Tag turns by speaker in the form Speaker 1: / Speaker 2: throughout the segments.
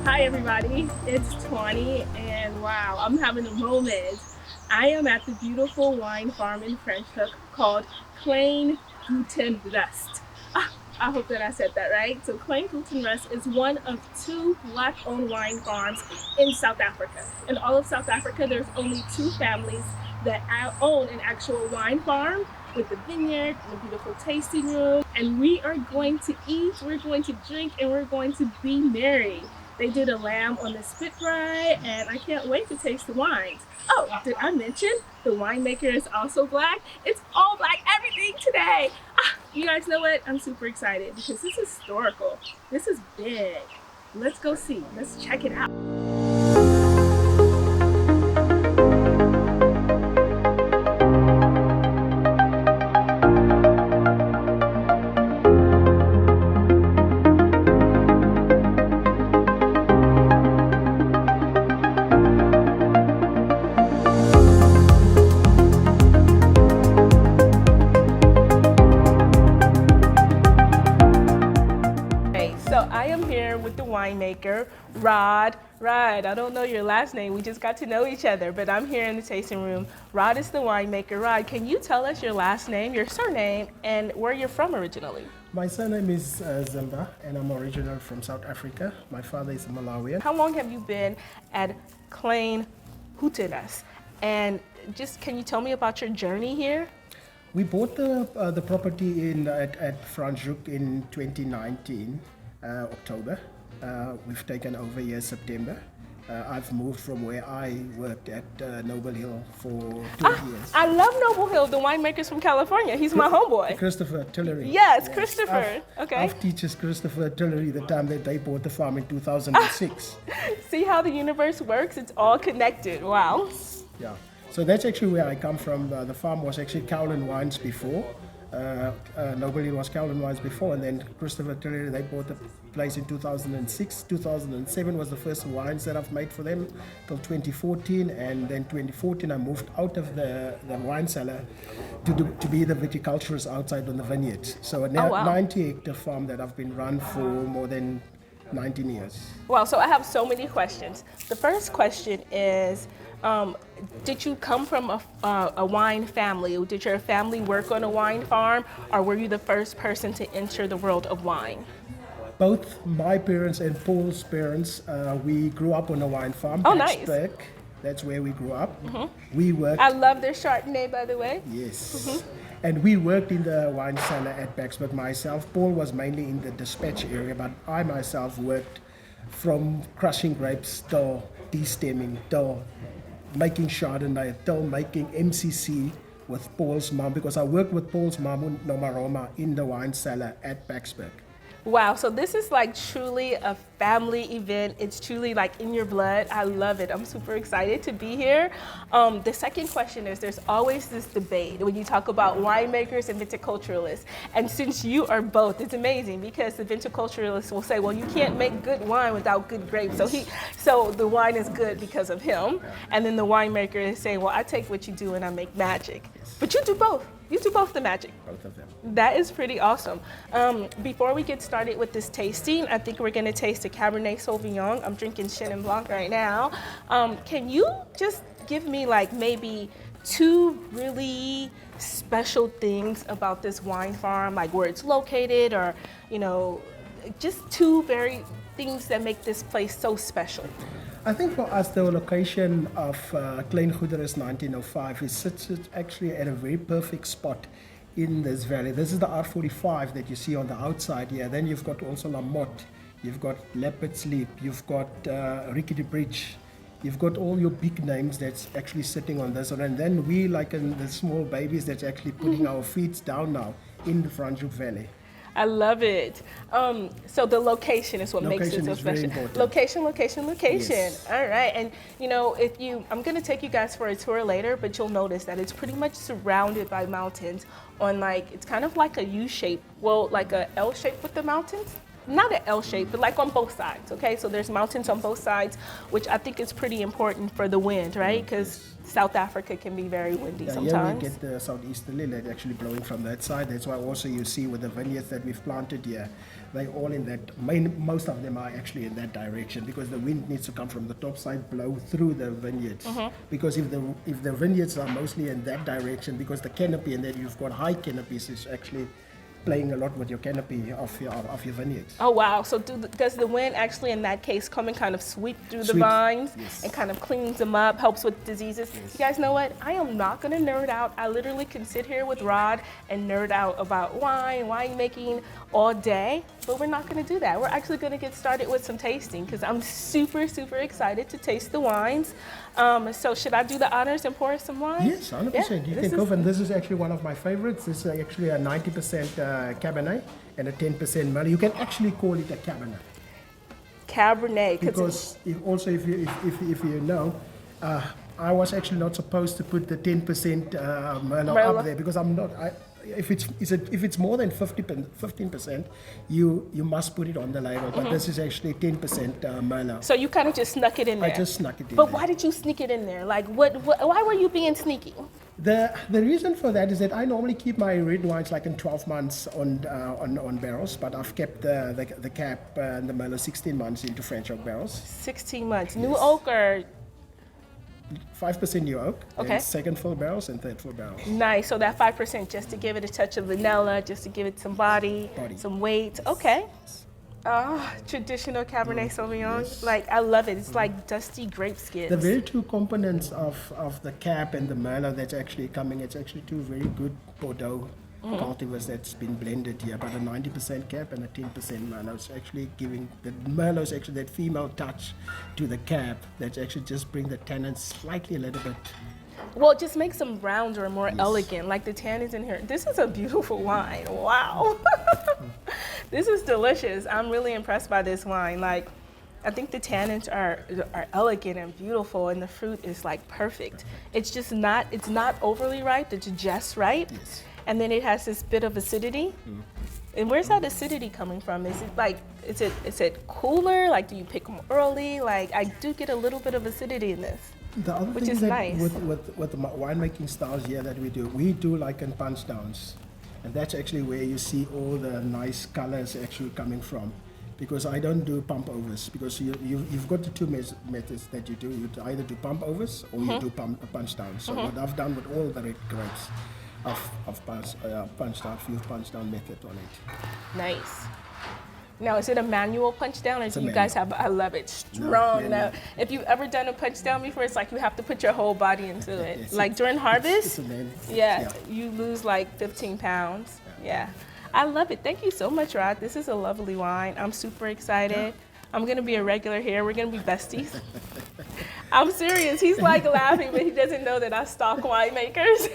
Speaker 1: Hi everybody, it's Tuanni, and wow, I'm having a moment. I am at the beautiful wine farm in Franschhoek called Klein Goederust. I hope that I said that right. So Klein Goederust is one of two Black-owned wine farms in South Africa. In all of South Africa, there's only two families that own an actual wine farm with a vineyard and a beautiful tasting room. And we are going to eat, we're going to drink, and we're going to be merry. They did a lamb on the spit fry, and I can't wait to taste the wines. Oh, did I mention the winemaker is also Black? It's all Black everything today. You guys know what? I'm super excited because this is historical. This is big. Let's go see. Let's check it out. With the winemaker, Rod. I don't know your last name. We just got to know each other, but I'm here in the tasting room. Rod is the winemaker. Rod, can you tell us your last name, your surname, and where you're from originally?
Speaker 2: My surname is Zimba, and I'm original from South Africa. My father is a Malawian.
Speaker 1: How long have you been at Klein Goederust? And just can you tell me about your journey here?
Speaker 2: We bought the property at Franschhoek in 2019, October. We've taken over here September. I've moved from where I worked at Noble Hill for 20 years.
Speaker 1: I love Noble Hill, the winemaker's from California. He's my homeboy.
Speaker 2: Christopher Tillery.
Speaker 1: Yes, Christopher. Okay.
Speaker 2: I've teaches Christopher Tillery the time that they bought the farm in 2006.
Speaker 1: See how the universe works? It's all connected. Wow.
Speaker 2: Yeah. So that's actually where I come from. The farm was actually Cowland Wines before. Noble Hill was Cowland Wines before, and then Christopher Tillery, they bought the place in 2006. 2007 was the first wines that I've made for them till 2014, and then 2014 I moved out of the wine cellar to be the viticulturist outside on the vineyard. So a 90-hectare farm that I've been run for more than 19 years.
Speaker 1: Wow, so I have so many questions. The first question is, did you come from a wine family? Did your family work on a wine farm, or were you the first person to enter the world of wine?
Speaker 2: Both my parents and Paul's parents, we grew up on a wine farm.
Speaker 1: Oh, nice.
Speaker 2: That's where we grew up.
Speaker 1: Mm-hmm.
Speaker 2: We worked.
Speaker 1: I love their Chardonnay, by the way.
Speaker 2: Yes.
Speaker 1: Mm-hmm.
Speaker 2: And we worked in the wine cellar at Backsburg myself. Paul was mainly in the dispatch area, but I myself worked from crushing grapes till de-stemming, till making Chardonnay, till making MCC with Paul's mom, because I worked with Paul's mom, Noma Roma, in the wine cellar at Backsburg.
Speaker 1: Wow, so this is like truly a family event. It's truly like in your blood. I love it. I'm super excited to be here. The second question is, there's always this debate when you talk about winemakers and viticulturalists. And since you are both, it's amazing because the viticulturalists will say, well, you can't make good wine without good grapes. So the wine is good because of him. And then the winemaker is saying, well, I take what you do and I make magic. But you do both. You do both the magic.
Speaker 2: Both of them.
Speaker 1: That is pretty awesome. Before we get started with this tasting, I think we're going to taste a Cabernet Sauvignon. I'm drinking Chenin Blanc right now. Can you just give me like maybe two really special things about this wine farm, like where it's located, or, you know, just two very things that make this place so special?
Speaker 2: I think for us, the location of Klein Goederust 1905 is sits actually at a very perfect spot in this valley. This is the R45 that you see on the outside here. Then you've got also La Motte, you've got Leopard's Leap, you've got Rickety Bridge, you've got all your big names that's actually sitting on this one. And then we, like in the small babies, that's actually putting our feet down now in the Franschhoek Valley.
Speaker 1: I love it. So the location is what makes it so special. Location. Yes. All right. And you know, I'm going to take you guys for a tour later, but you'll notice that it's pretty much surrounded by mountains on it's kind of like a U shape. Well, like a L shape with the mountains. not an L shape, but like on both sides, okay? So there's mountains on both sides, which I think is pretty important for the wind, right? Because South Africa can be very windy sometimes.
Speaker 2: Here we get the southeasterly that actually blowing from that side. That's why also you see with the vineyards that we've planted here, they all in that, most of them are actually in that direction because the wind needs to come from the top side, blow through the vineyards. Because if the vineyards are mostly in that direction, because the canopy and then you've got high canopies is actually playing a lot with your canopy of your vineyards.
Speaker 1: Oh wow, so does the wind actually in that case come and kind of sweep through the vines and kind of cleans them up, helps with diseases? You guys know what? I am not gonna nerd out. I literally can sit here with Rod and nerd out about wine making all day, but we're not gonna do that. We're actually gonna get started with some tasting because I'm super excited to taste the wines. So should I do the honors and pour some wine?
Speaker 2: Yes, 100%. You can go for, and this is actually one of my favorites. This is actually a 90% Cabernet and a 10% Merlot. You can actually call it a Cabernet.
Speaker 1: Cabernet.
Speaker 2: Because if you know, I was actually not supposed to put the 10% Merlot up there because I'm not. If it's more than 15%, you must put it on the label. But this is actually 10% Merlot.
Speaker 1: So you kind of just snuck it in there.
Speaker 2: I just snuck it in.
Speaker 1: But why did you sneak it in there? Like, why were you being sneaky?
Speaker 2: The reason for that is that I normally keep my red wines like in 12 months on barrels, but I've kept the Cab and the Merlot 16 months into Franschhoek barrels.
Speaker 1: 16 months. New oak or?
Speaker 2: 5% new oak,
Speaker 1: okay.
Speaker 2: And second full barrels and third full barrels.
Speaker 1: Nice, so that 5% just to give it a touch of vanilla, just to give it some body. Some weight, okay. Traditional Cabernet Sauvignon,
Speaker 2: Yes.
Speaker 1: like I love it. It's like dusty grape skins.
Speaker 2: The very two components of the Cab and the Merlot that's actually coming, it's actually two very good Bordeaux cultivars that's been blended here, but a 90% Cab and a 10% Merlot. It's actually giving the Merlot is actually that female touch to the Cab that's actually just bring the tannins slightly a little bit.
Speaker 1: Well, it just makes them rounder and more elegant, like the tannins in here. This is a beautiful wine. Wow. This is delicious. I'm really impressed by this wine. Like, I think the tannins are elegant and beautiful, and the fruit is like perfect. It's just not, it's not overly ripe, it's just ripe.
Speaker 2: Yes.
Speaker 1: And then it has this bit of acidity. And where's that acidity coming from? Is it like, is it cooler? Like, do you pick them early? Like, I do get a little bit of acidity in this.
Speaker 2: The other
Speaker 1: which
Speaker 2: thing
Speaker 1: is
Speaker 2: that
Speaker 1: nice.
Speaker 2: with the winemaking styles here that we do like in punch downs, and that's actually where you see all the nice colors actually coming from. Because I don't do pump overs, because you've got the two methods that you do. You either do pump overs or you do punch downs. So what I've done with all the red grapes, I've punched down method on it.
Speaker 1: Nice. Now, is it a manual punch down, or do you guys have? I love it strong. Now, if you've ever done a punch down before, it's like you have to put your whole body into it.
Speaker 2: Yes,
Speaker 1: like during harvest,
Speaker 2: yeah,
Speaker 1: you lose like 15 pounds. Yeah, I love it. Thank you so much, Rod. This is a lovely wine. I'm super excited. I'm gonna be a regular here. We're gonna be besties. I'm serious. He's like laughing, but he doesn't know that I stalk winemakers.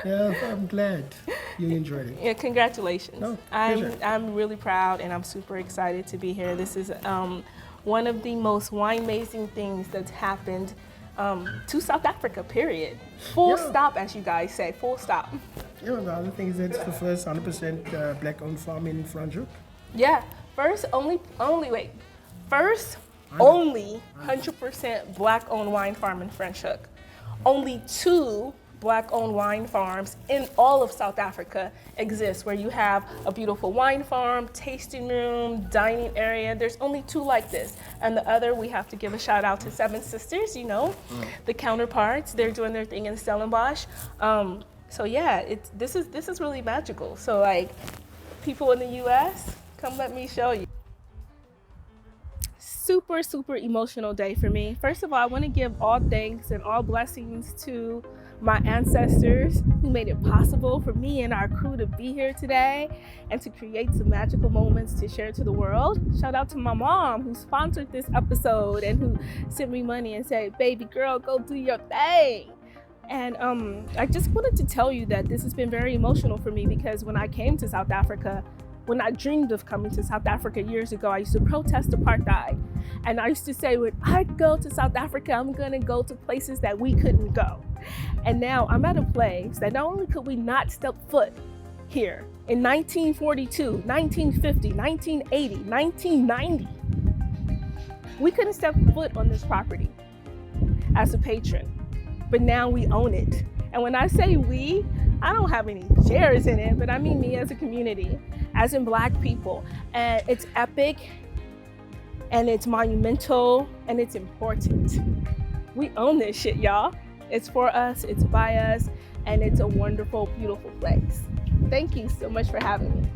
Speaker 2: Yeah, I'm glad you enjoyed it.
Speaker 1: Yeah, congratulations.
Speaker 2: No,
Speaker 1: I'm really proud, and I'm super excited to be here. This is one of the most wine-amazing things that's happened to South Africa, period. Full stop, as you guys say, full stop.
Speaker 2: Yeah, the other thing is that it's the first 100% black-owned farm in Franschhoek.
Speaker 1: Yeah, first only 100% black-owned wine farm in Franschhoek. Only 2 black-owned wine farms in all of South Africa exist, where you have a beautiful wine farm, tasting room, dining area. There's only 2 like this. And the other, we have to give a shout out to Seven Sisters, you know, the counterparts. They're doing their thing in Stellenbosch. So yeah, this is really magical. So like, people in the US, come let me show you. Super emotional day for me. First of all, I want to give all thanks and all blessings to my ancestors who made it possible for me and our crew to be here today and to create some magical moments to share to the world. Shout out to my mom who sponsored this episode and who sent me money and said, baby girl, go do your thing. And I just wanted to tell you that this has been very emotional for me, because when I came to South Africa, when I dreamed of coming to South Africa years ago, I used to protest apartheid. And I used to say, when I go to South Africa, I'm gonna go to places that we couldn't go. And now I'm at a place that not only could we not step foot here in 1942, 1950, 1980, 1990. We couldn't step foot on this property as a patron, but now we own it. And when I say we, I don't have any shares in it, but I mean me as a community, as in Black people. And it's epic, and it's monumental, and it's important. We own this shit, y'all. It's for us, it's by us, and it's a wonderful, beautiful place. Thank you so much for having me.